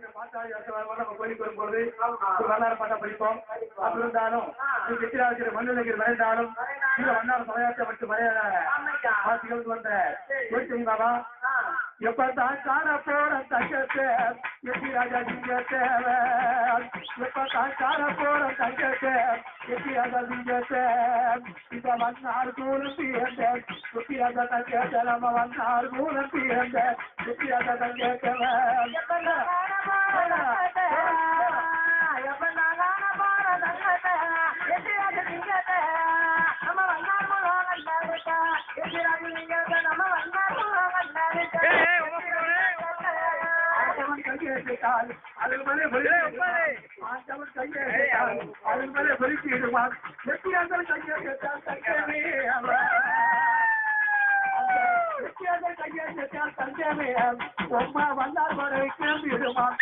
நம்ம கோயிலுக்கு வரும்போது வரலாறு பார்த்தா படிப்போம். அப்படி இருந்தாலும் வெற்றியாளர் மண்ணுலகில் மறைந்தாலும் வண்ணார் தலையாற்ற மட்டும் மறையாத வாசிகளுக்கு வந்த கோயிலுக்கு பாபா எப்பதான் காண போற தங்கத்தை எட்டி ராஜா நீங்க தேவை. எப்பதான் காண போற தங்கத்தை எட்டி ராஜா நீங்க இப்ப வண்ணார் கூலம் தீர்ந்த எட்டி ராஜா தங்கத்தை நம்ம வண்ணார் கூலம் தீர்ந்த எட்டி ராஜா தங்கத்தை அதன் மேலே பொறுக்கிடுவான். வெற்றியாளர் கையெழுத்தால் தங்கமே உமா வந்தார் படை கேம்பிடுமான்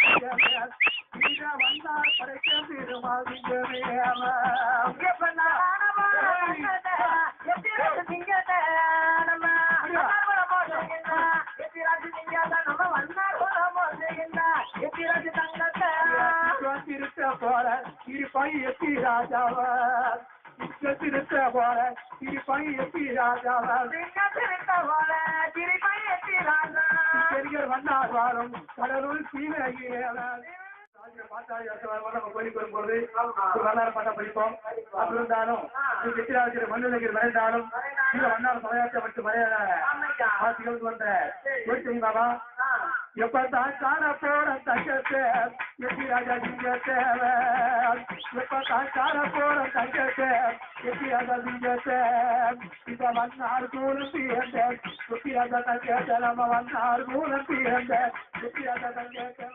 வந்தார் படை கேம்பிடுமான் போல இருப்பை எட்டி ராஜாவர் திருத்த போல இருப்பை எட்டி ராஜாவர் பெரியர் வந்தார் வாரம் கடலுள் சீமையாளர் நம்ம கோயிலுக்கு வரும்போது வரலாறு பார்த்தா படிப்போம். அப்படி இருந்தாலும் வெற்றியாளர் மண்ணுலகில் மறைந்தாலும் வண்ணார் தலையாற்ற மட்டும் மறையாத வாசிகளுக்கு வந்த கோயிலுக்கு பாபா எப்பதான் காண போற தங்கத்தை எட்டி ராஜா நீங்க தேவை. எப்பதான் காண போற தங்கத்தை எட்டி ராஜா நீங்க இப்ப வண்ணார் கூலம் தீர்ந்த எட்டி ராஜா தங்கத்தை நம்ம வண்ணார் கூலம் தீர்ந்த எட்டி ராஜா தங்கத்தை